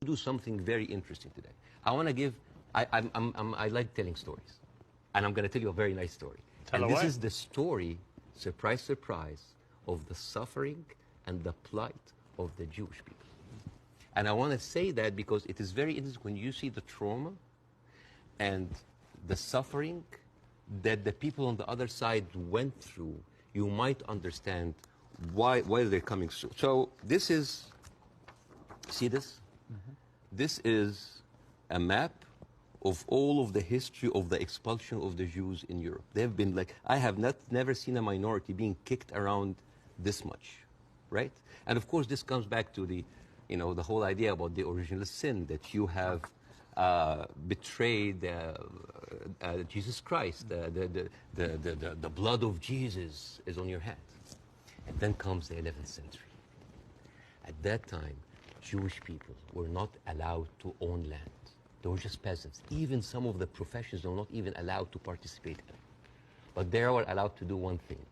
do something very interesting today. I want to give, I like telling stories. And I'm going to tell you a very nice story. Tell and away. This is the story, surprise, surprise, of the suffering and the plight of the Jewish people. And I want to say that because it is very interesting when you see the trauma and the suffering that the people on the other side went through, you might understand why they're coming through. So this is, see this? This is a map of all of the history of the expulsion of the Jews in Europe. They've been like, I have never seen a minority being kicked around this much, right? And of course, this comes back to the, the whole idea about the original sin, that you have betrayed Jesus Christ. The blood of Jesus is on your head. And then comes the 11th century. At that time, Jewish people were not allowed to own land. They were just peasants. Even some of the professions were not even allowed to participate in. But they were allowed to do one thing,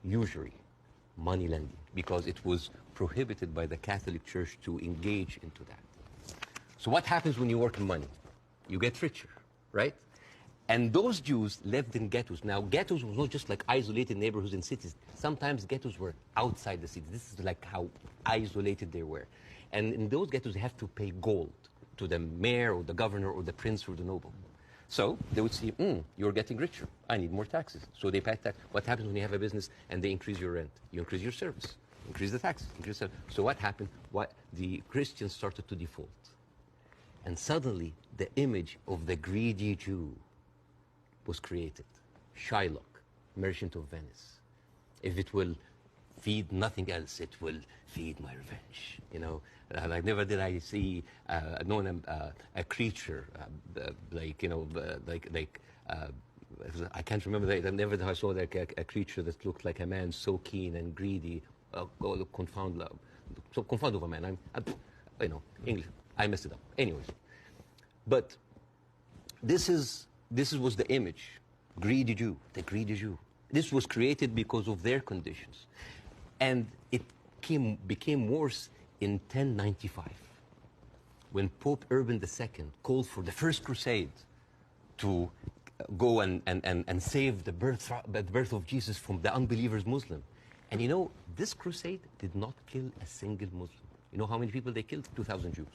usury, money lending, because it was prohibited by the Catholic Church to engage into that. So what happens when you work in money? You get richer, right? And those Jews lived in ghettos. Now, ghettos was not just like isolated neighborhoods in cities. Sometimes ghettos were outside the city. This is like how isolated they were. And in those ghettos, they have to pay gold to the mayor or the governor or the prince or the noble. So they would see, you're getting richer. I need more taxes. So they pay tax. What happens when you have a business and they increase your rent? You increase your service, increase the taxes, increase the... So what happened? The Christians started to default. And suddenly, the image of the greedy Jew was created. Shylock, merchant of Venice. If it will feed nothing else, it will feed my revenge. Like never did I see a creature I can't remember that. Never did I saw like a creature that looked like a man, so keen and greedy. Confound of a man. English. I messed it up. Anyways, but this was the image, greedy Jew, the greedy Jew. This was created because of their conditions. And it became worse in 1095, when Pope Urban II called for the first crusade to go and save the birth of Jesus from the unbelievers Muslim. And this crusade did not kill a single Muslim. You know how many people they killed? 2,000 Jews.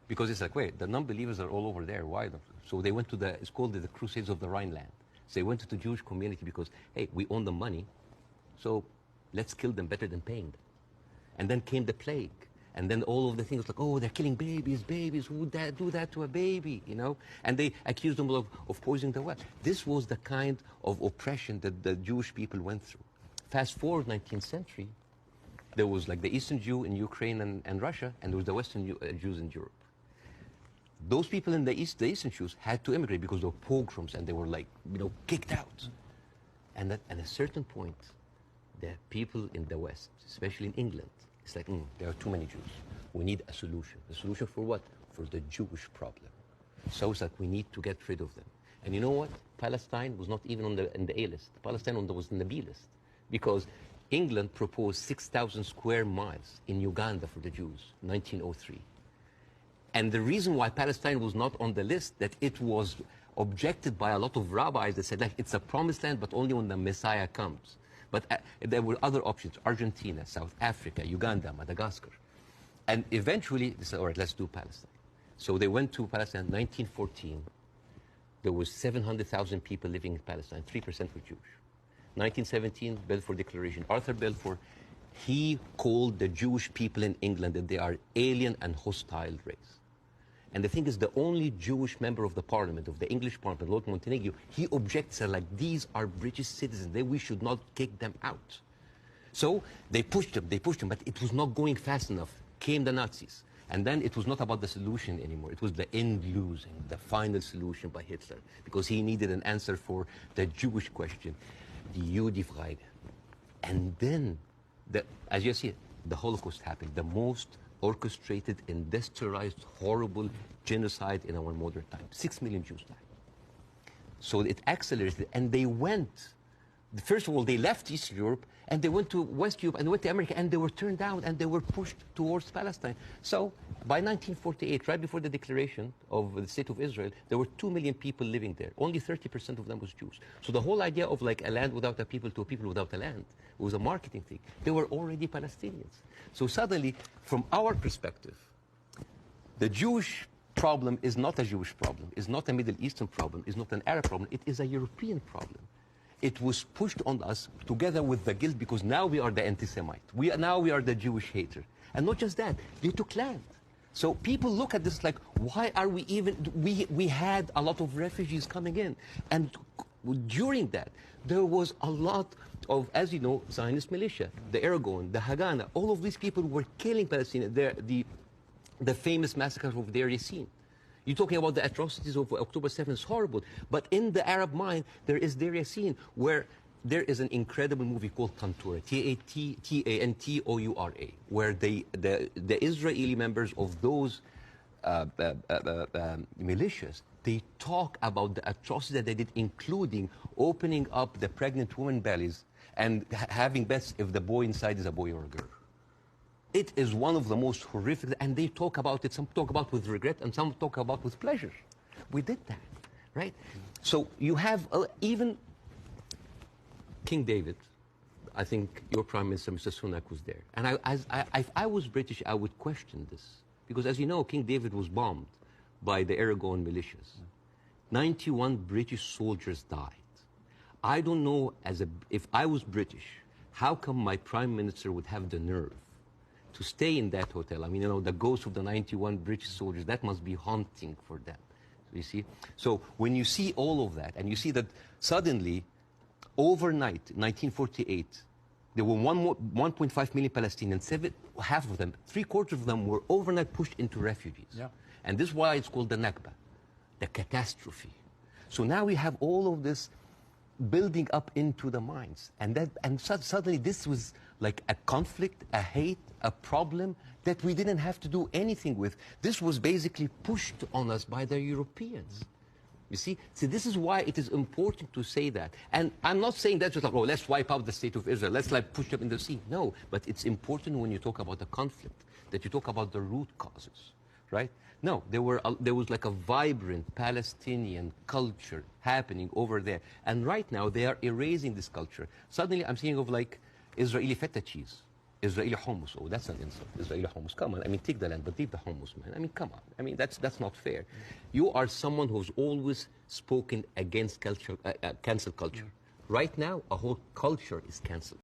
Because it's like, wait, the non-believers are all over there. Why? So they went to it's called the Crusades of the Rhineland. So they went to the Jewish community because, hey, we own the money, so let's kill them better than paying them. And then came the plague. And then all of the things like, oh, they're killing babies, who would do that to a baby, And they accused them of poisoning the well. This was the kind of oppression that the Jewish people went through. Fast forward 19th century, there was like the Eastern Jew in Ukraine and Russia, and there was the Western Jews in Europe. Those people in the Eastern Jews had to immigrate because there were pogroms and they were like, kicked out. And at a certain point, the people in the West, especially in England, it's like, there are too many Jews. We need a solution. A solution for what? For the Jewish problem. So it's like we need to get rid of them. And you know what? Palestine was not even in the A list. Palestine was in the B list. Because England proposed 6,000 square miles in Uganda for the Jews, 1903. And the reason why Palestine was not on the list, that it was objected by a lot of rabbis that said, like, it's a promised land, but only when the Messiah comes. But there were other options, Argentina, South Africa, Uganda, Madagascar. And eventually, they said, all right, let's do Palestine. So they went to Palestine in 1914. There was 700,000 people living in Palestine, 3% were Jewish. 1917, Balfour Declaration. Arthur Balfour, he called the Jewish people in England that they are alien and hostile race. And the thing is, the only Jewish member of the parliament, of the English parliament, Lord Montague, he objects, like, these are British citizens, we should not kick them out. So they pushed them, but it was not going fast enough. Came the Nazis. And then it was not about the solution anymore. It was the end losing, the final solution by Hitler, because he needed an answer for the Jewish question, the Judifrage. And then, as you see, the Holocaust happened, the most orchestrated, industrialized, horrible genocide in our modern time. 6 million Jews died. So it accelerated, and they went First of all, they left Eastern Europe and they went to West Europe and they went to America and they were turned down and they were pushed towards Palestine. So by 1948, right before the declaration of the State of Israel, there were 2 million people living there. Only 30% of them was Jews. So the whole idea of like a land without a people to a people without a land was a marketing thing. They were already Palestinians. So suddenly, from our perspective, the Jewish problem is not a Jewish problem, is not a Middle Eastern problem, is not an Arab problem. It is a European problem. It was pushed on us together with the guilt because now we are the anti-Semite. Now we are the Jewish hater. And not just that, they took land. So people look at this like, why are we even, we had a lot of refugees coming in. And during that, there was a lot of, as you know, Zionist militia, the Aragon, the Haganah, all of these people were killing Palestinians. The famous massacre of Deir Yassin. You're talking about the atrocities of October 7th, it's horrible. But in the Arab mind, there is Deir Yassin, where there is an incredible movie called Tantoura, T-A-N-T-O-U-R-A, where the Israeli members of those militias, they talk about the atrocities that they did, including opening up the pregnant women bellies and having bets if the boy inside is a boy or a girl. It is one of the most horrific, and they talk about it, some talk about with regret, and some talk about with pleasure. We did that, right? So you have even King David, I think your Prime Minister, Mr. Sunak, was there. And if I was British, I would question this. Because as you know, King David was bombed by the Aragon militias. 91 British soldiers died. I don't know, if I was British, how come my Prime Minister would have the nerve to stay in that hotel? I mean, you know, the ghosts of the 91 British soldiers, that must be haunting for them, you see? So when you see all of that, and you see that suddenly, overnight, 1948, there were 1.5 million Palestinians, half of them, 3/4 of them were overnight pushed into refugees. Yeah. And this is why it's called the Nakba, the catastrophe. So now we have all of this building up into the minds. And suddenly this was like a conflict, a hate, a problem that we didn't have to do anything with. This was basically pushed on us by the Europeans. You see? So this is why it is important to say that. And I'm not saying that just like, oh, let's wipe out the State of Israel, let's like push them in the sea. No, but it's important when you talk about the conflict, that you talk about the root causes, right? No, there was like a vibrant Palestinian culture happening over there. And right now they are erasing this culture. Suddenly I'm thinking of like Israeli feta cheese, Israeli hummus. Oh, that's an insult. Israeli hummus. Come on. I mean, take the land, but leave the hummus, man. I mean, come on. I mean, that's not fair. You are someone who's always spoken against culture, cancel culture. Right now, a whole culture is canceled.